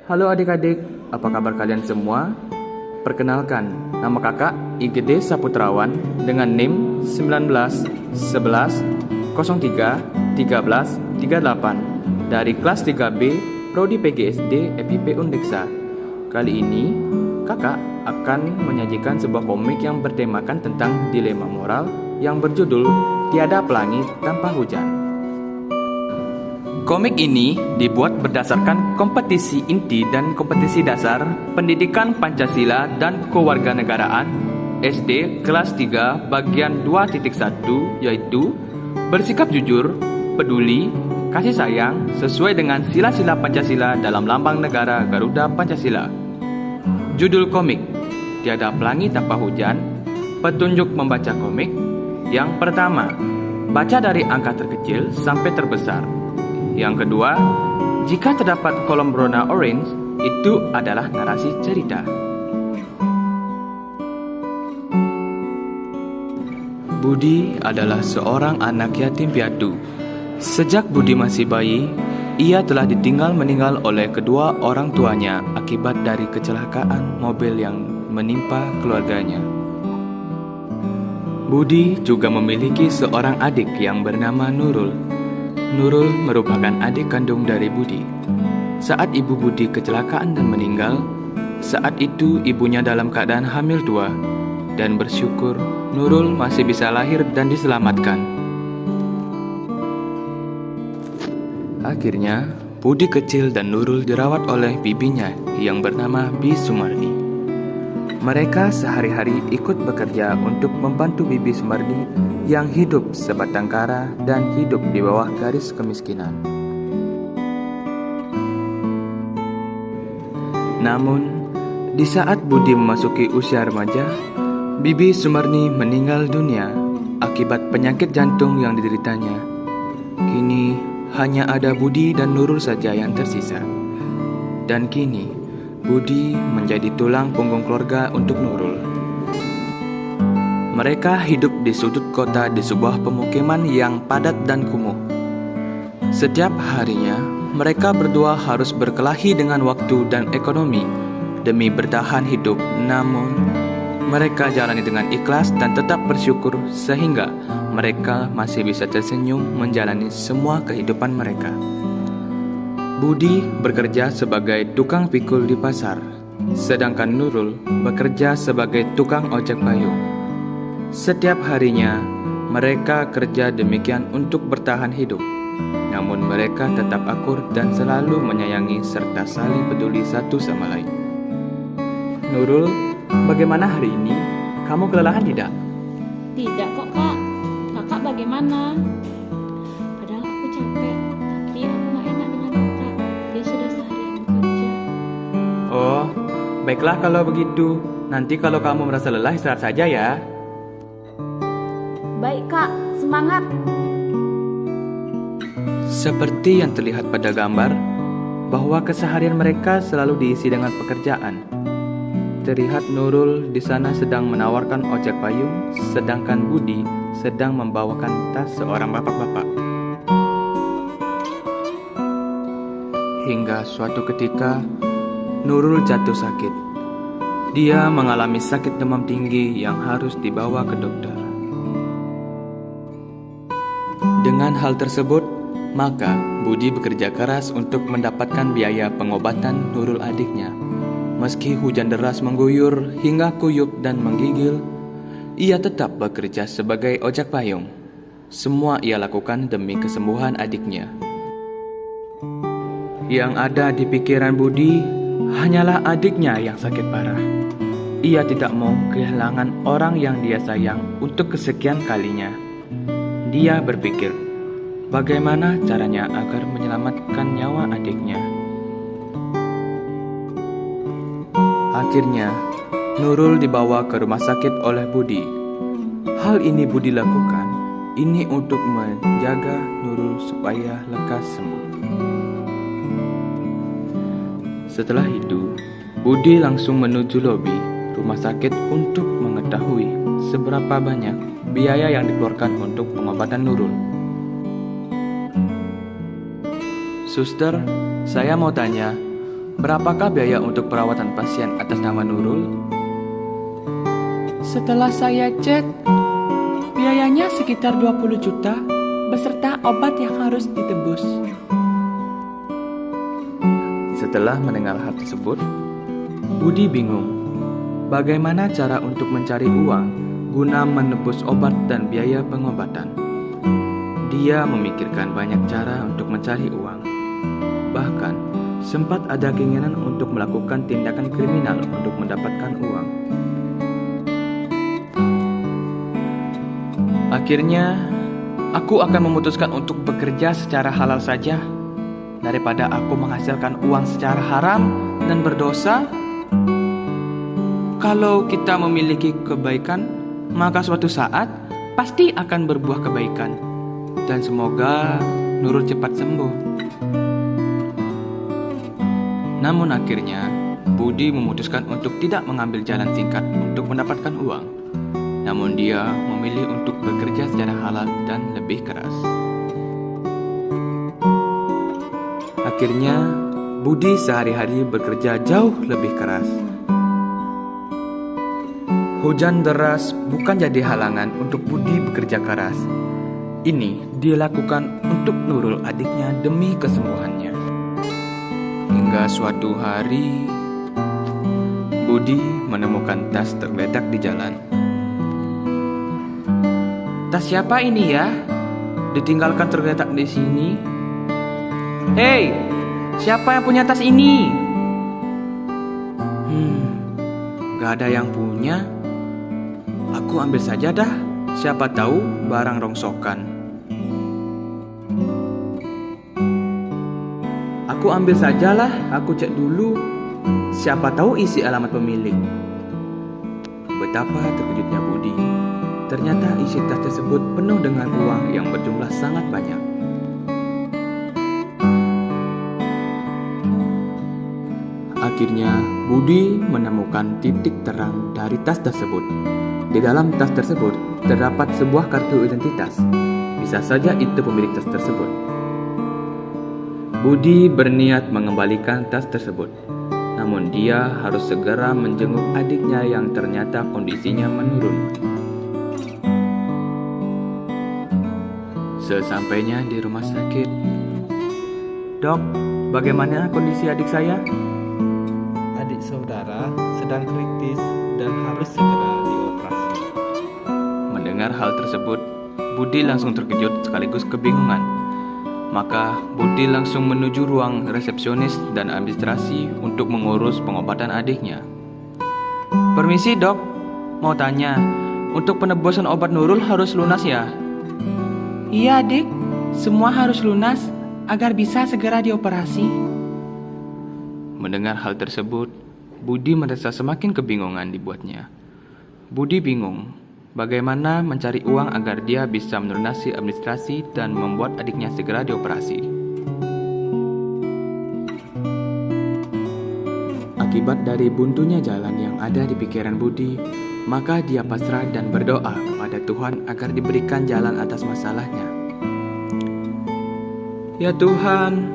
Halo adik-adik, apa kabar kalian semua? Perkenalkan, nama kakak IGD Saputrawan dengan NIM 19 11 03 13 38 dari kelas 3B Prodi PGSD FIP Undeksa. Kali ini, kakak akan menyajikan sebuah komik yang bertemakan tentang dilema moral yang berjudul Tiada Pelangi Tanpa Hujan. Komik ini dibuat berdasarkan kompetisi inti dan kompetisi dasar pendidikan Pancasila dan Kewarganegaraan SD kelas 3 bagian 2.1 yaitu bersikap jujur, peduli, kasih sayang sesuai dengan sila-sila Pancasila dalam lambang negara Garuda Pancasila. Judul komik Tiada Pelangi Tanpa Hujan. Petunjuk membaca komik. Yang pertama, baca dari angka terkecil sampai terbesar. Yang kedua, jika terdapat kolom berwarna orange, itu adalah narasi cerita. Budi adalah seorang anak yatim piatu. Sejak Budi masih bayi, ia telah ditinggal meninggal oleh kedua orang tuanya akibat dari kecelakaan mobil yang menimpa keluarganya. Budi juga memiliki seorang adik yang bernama Nurul. Nurul merupakan adik kandung dari Budi. Saat ibu Budi kecelakaan dan meninggal, saat itu ibunya dalam keadaan hamil 2 dan bersyukur Nurul masih bisa lahir dan diselamatkan. Akhirnya, Budi kecil dan Nurul dirawat oleh bibinya yang bernama Bi Sumarni. Mereka sehari-hari ikut bekerja untuk membantu Bibi Sumarni yang hidup sebatang kara dan hidup di bawah garis kemiskinan. Namun, di saat Budi memasuki usia remaja, Bibi Sumarni meninggal dunia akibat penyakit jantung yang dideritanya. Kini, hanya ada Budi dan Nurul saja yang tersisa. Dan kini, Budi menjadi tulang punggung keluarga untuk Nurul. Mereka hidup di sudut kota di sebuah pemukiman yang padat dan kumuh. Setiap harinya, mereka berdua harus berkelahi dengan waktu dan ekonomi demi bertahan hidup. Namun, mereka jalani dengan ikhlas dan tetap bersyukur sehingga mereka masih bisa tersenyum menjalani semua kehidupan mereka. Budi bekerja sebagai tukang pikul di pasar, sedangkan Nurul bekerja sebagai tukang ojek payung. Setiap harinya, mereka kerja demikian untuk bertahan hidup. Namun mereka tetap akur dan selalu menyayangi serta saling peduli satu sama lain. Nurul, bagaimana hari ini? Kamu kelelahan tidak? Tidak kok kak. Kakak bagaimana? Padahal aku capek, tapi aku gak enak dengan kakak. Dia sudah seharian bekerja. Oh, baiklah kalau begitu. Nanti kalau kamu merasa lelah istirahat saja ya. Baik kak, semangat. Seperti yang terlihat pada gambar, bahwa keseharian mereka selalu diisi dengan pekerjaan. Terlihat Nurul di sana sedang menawarkan ojek payung, sedangkan Budi sedang membawakan tas seorang bapak-bapak. Hingga suatu ketika, Nurul jatuh sakit. Dia mengalami sakit demam tinggi yang harus dibawa ke dokter. Dengan hal tersebut, maka Budi bekerja keras untuk mendapatkan biaya pengobatan Nurul adiknya. Meski hujan deras mengguyur hingga kuyup dan menggigil, ia tetap bekerja sebagai ojek payung. Semua ia lakukan demi kesembuhan adiknya. Yang ada di pikiran Budi hanyalah adiknya yang sakit parah. Ia tidak mau kehilangan orang yang dia sayang untuk kesekian kalinya. Dia berpikir, bagaimana caranya agar menyelamatkan nyawa adiknya. Akhirnya, Nurul dibawa ke rumah sakit oleh Budi. Hal ini Budi lakukan, ini untuk menjaga Nurul supaya lekas sembuh. Setelah itu, Budi langsung menuju lobi rumah sakit untuk mengetahui seberapa banyak biaya yang dikeluarkan untuk pengobatan Nurul. Suster, saya mau tanya, berapakah biaya untuk perawatan pasien atas nama Nurul? Setelah saya cek, biayanya sekitar 20 juta beserta obat yang harus ditebus. Setelah mendengar hal tersebut, Budi bingung. Bagaimana cara untuk mencari uang guna menebus obat dan biaya pengobatan? Dia memikirkan banyak cara untuk mencari uang. Bahkan, sempat ada keinginan untuk melakukan tindakan kriminal untuk mendapatkan uang. Akhirnya, aku akan memutuskan untuk bekerja secara halal saja daripada aku menghasilkan uang secara haram dan berdosa. Kalau kita memiliki kebaikan, maka suatu saat pasti akan berbuah kebaikan. Dan semoga Nurul cepat sembuh. Namun akhirnya, Budi memutuskan untuk tidak mengambil jalan singkat untuk mendapatkan uang. Namun dia memilih untuk bekerja secara halal dan lebih keras. Akhirnya, Budi sehari-hari bekerja jauh lebih keras. Hujan deras bukan jadi halangan untuk Budi bekerja keras. Ini dilakukan untuk Nurul adiknya demi kesembuhannya. Hingga suatu hari, Budi menemukan tas tergeletak di jalan. Tas siapa ini ya? Ditinggalkan tergeletak di sini. Hei, siapa yang punya tas ini? Gak ada yang punya. Aku ambil saja dah. Siapa tahu barang rongsokan. Aku ambil sajalah, aku cek dulu. Siapa tahu isi alamat pemilik. Betapa terkejutnya Budi. Ternyata isi tas tersebut penuh dengan uang yang berjumlah sangat banyak. Akhirnya, Budi menemukan titik terang dari tas tersebut. Di dalam tas tersebut terdapat sebuah kartu identitas. Bisa saja itu pemilik tas tersebut. Budi berniat mengembalikan tas tersebut. Namun dia harus segera menjenguk adiknya yang ternyata kondisinya menurun. Sesampainya di rumah sakit, "Dok, bagaimana kondisi adik saya?" Adik saudara sedang kritis dan harus segera dioperasi. Mendengar hal tersebut, Budi langsung terkejut sekaligus kebingungan. Maka Budi langsung menuju ruang resepsionis dan administrasi untuk mengurus pengobatan adiknya. "Permisi dok, mau tanya, untuk penebusan obat Nurul harus lunas ya?" Iya adik, semua harus lunas agar bisa segera dioperasi. Mendengar hal tersebut, Budi merasa semakin kebingungan dibuatnya. Budi bingung bagaimana mencari uang agar dia bisa melunasi administrasi dan membuat adiknya segera dioperasi. Akibat dari buntunya jalan yang ada di pikiran Budi, maka dia pasrah dan berdoa kepada Tuhan agar diberikan jalan atas masalahnya. "Ya Tuhan,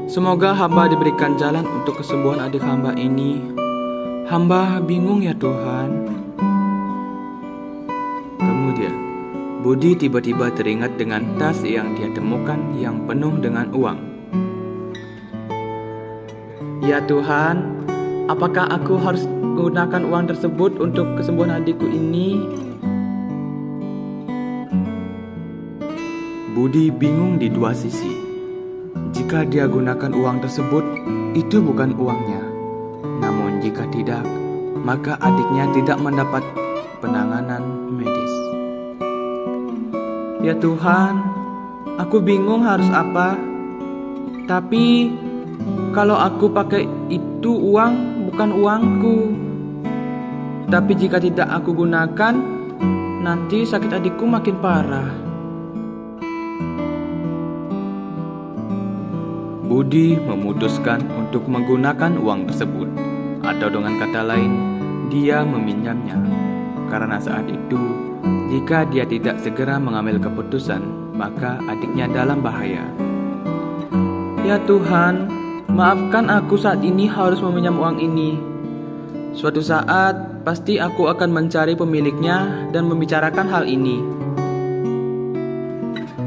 semoga hamba diberikan jalan untuk kesembuhan adik hamba ini. Hamba bingung ya Tuhan." Kemudian, Budi tiba-tiba teringat dengan tas yang dia temukan yang penuh dengan uang. "Ya Tuhan, apakah aku harus menggunakan uang tersebut untuk kesembuhan adikku ini?" Budi bingung di dua sisi. Jika dia gunakan uang tersebut, itu bukan uangnya. Namun jika tidak, maka adiknya tidak mendapat penanganan medis. "Ya Tuhan, aku bingung harus apa. Tapi kalau aku pakai itu uang bukan uangku. Tapi jika tidak aku gunakan, nanti sakit adikku makin parah." Budi memutuskan untuk menggunakan uang tersebut, atau dengan kata lain, dia meminjamnya. Karena saat itu, jika dia tidak segera mengambil keputusan, maka adiknya dalam bahaya. "Ya Tuhan, Maafkan aku saat ini harus meminjam uang ini. Suatu saat pasti aku akan mencari pemiliknya dan membicarakan hal ini.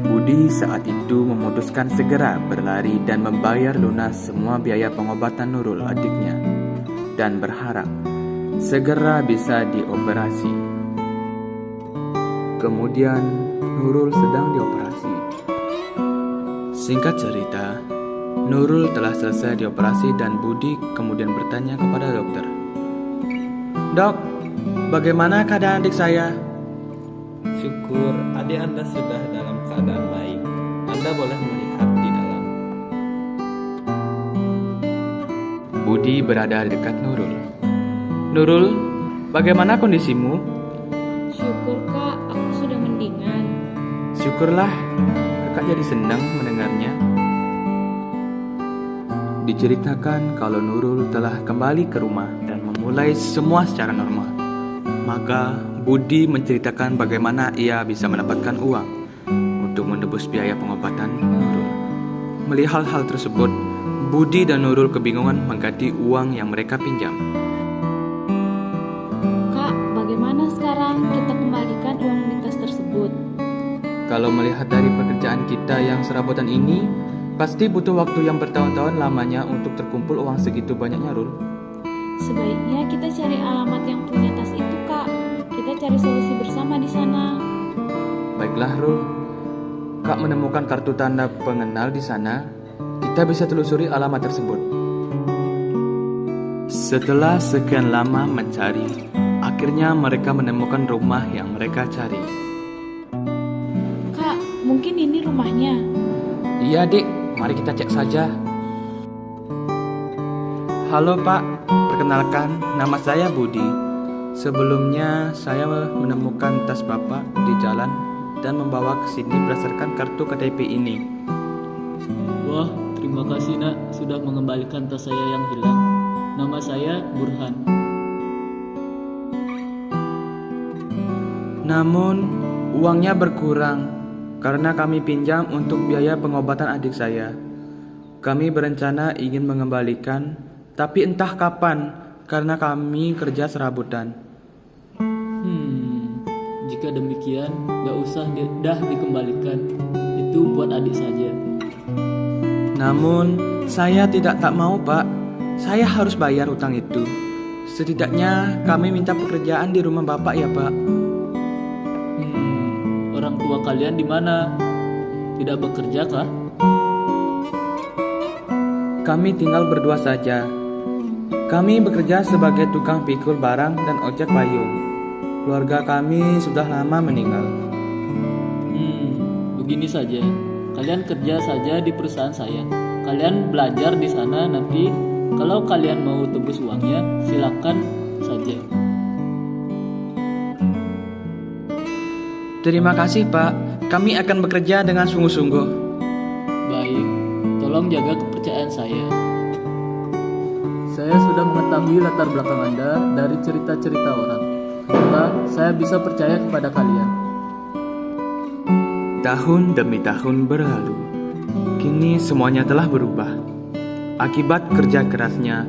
Budi saat itu memutuskan segera berlari dan membayar lunas semua biaya pengobatan Nurul adiknya dan berharap segera bisa dioperasi. Kemudian Nurul sedang dioperasi. Singkat cerita, Nurul telah selesai dioperasi dan Budi kemudian bertanya kepada dokter, "Dok, bagaimana keadaan adik saya?" Syukur adik Anda sudah dalam keadaan baik. Anda boleh melihat di dalam. Budi berada di dekat Nurul. "Nurul, bagaimana kondisimu?" Syukur kak, aku sudah mendingan. "Syukurlah, kakak jadi senang mendengarnya." Diceritakan kalau Nurul telah kembali ke rumah dan memulai semua secara normal. Maka Budi menceritakan bagaimana ia bisa mendapatkan uang untuk menebus biaya pengobatan Nurul. Melihat hal tersebut, Budi dan Nurul kebingungan mengganti uang yang mereka pinjam. Kak, bagaimana sekarang kita kembalikan uang di tas tersebut? Kalau melihat dari pekerjaan kita yang serabutan ini, pasti butuh waktu yang bertahun-tahun lamanya untuk terkumpul uang segitu banyaknya, Rul. Sebaiknya kita cari alamat yang punya tas itu, Kak. Kita cari solusi bersama di sana. Baiklah, Rul. Kak menemukan kartu tanda pengenal di sana. Kita bisa telusuri alamat tersebut. Setelah sekian lama mencari, akhirnya mereka menemukan rumah yang mereka cari. Kak, mungkin ini rumahnya. Iya, Dik. Mari kita cek saja. Halo, Pak. Perkenalkan, nama saya Budi. Sebelumnya, saya menemukan tas Bapak di jalan dan membawa ke sini berdasarkan kartu KTP ini. Wah, terima kasih nak sudah mengembalikan tas saya yang hilang. Nama saya Burhan. Namun, uangnya berkurang karena kami pinjam untuk biaya pengobatan adik saya. Kami berencana ingin mengembalikan, tapi entah kapan karena kami kerja serabutan. Jika demikian, gak usah dah dikembalikan. Itu buat adik saja. Namun, saya tak mau, Pak. Saya harus bayar utang itu. Setidaknya kami minta pekerjaan di rumah Bapak ya, Pak. Orang tua kalian di mana? Tidak bekerja kah? Kami tinggal berdua saja. Kami bekerja sebagai tukang pikul barang dan ojek payung. Keluarga kami sudah lama meninggal. Begini saja. Kalian kerja saja di perusahaan saya. Kalian belajar di sana, nanti kalau kalian mau tebus uangnya, silakan saja. Terima kasih, Pak. Kami akan bekerja dengan sungguh-sungguh. Baik, tolong jaga kepercayaan saya. Saya sudah mengetahui latar belakang Anda dari cerita-cerita orang. Maka saya bisa percaya kepada kalian. Tahun demi tahun berlalu. Kini semuanya telah berubah. Akibat kerja kerasnya,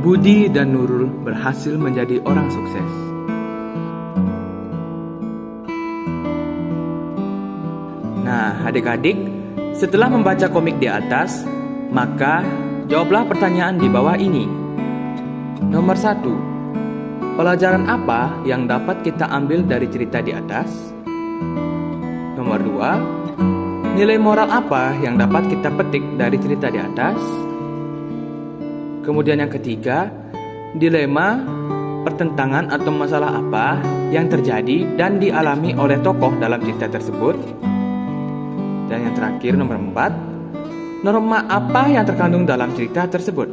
Budi dan Nurul berhasil menjadi orang sukses. Nah, adik-adik, setelah membaca komik di atas, maka jawablah pertanyaan di bawah ini. Nomor 1. Pelajaran apa yang dapat kita ambil dari cerita di atas? Nomor 2. Nilai moral apa yang dapat kita petik dari cerita di atas? Kemudian yang ketiga, dilema, pertentangan atau masalah apa yang terjadi dan dialami oleh tokoh dalam cerita tersebut? Dan yang terakhir, nomor 4, norma apa yang terkandung dalam cerita tersebut?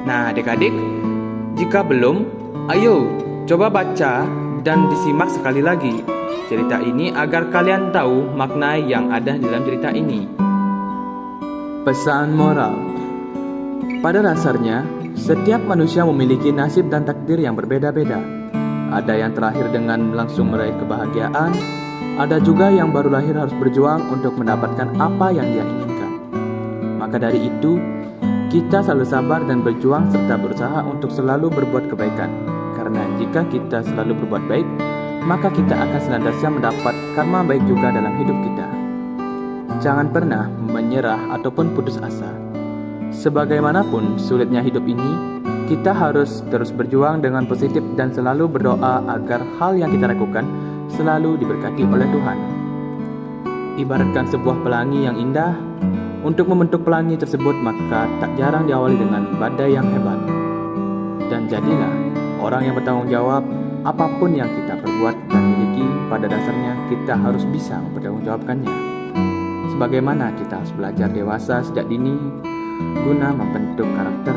Nah, adik-adik, jika belum, ayo coba baca dan disimak sekali lagi cerita ini agar kalian tahu makna yang ada di dalam cerita ini. Pesan moral. Pada dasarnya, setiap manusia memiliki nasib dan takdir yang berbeda-beda. Ada yang terlahir dengan langsung meraih kebahagiaan, ada juga yang baru lahir harus berjuang untuk mendapatkan apa yang dia inginkan. Maka dari itu, kita selalu sabar dan berjuang serta berusaha untuk selalu berbuat kebaikan. Karena jika kita selalu berbuat baik, maka kita akan senantiasa mendapat karma baik juga dalam hidup kita. Jangan pernah menyerah ataupun putus asa. Sebagaimanapun sulitnya hidup ini, kita harus terus berjuang dengan positif dan selalu berdoa agar hal yang kita lakukan selalu diberkati oleh Tuhan. Ibaratkan sebuah pelangi yang indah, untuk membentuk pelangi tersebut maka tak jarang diawali dengan badai yang hebat. Dan jadilah orang yang bertanggung jawab. Apapun yang kita perbuat dan miliki, pada dasarnya kita harus bisa mempertanggungjawabkannya. Sebagaimana kita harus belajar dewasa sejak dini guna membentuk karakter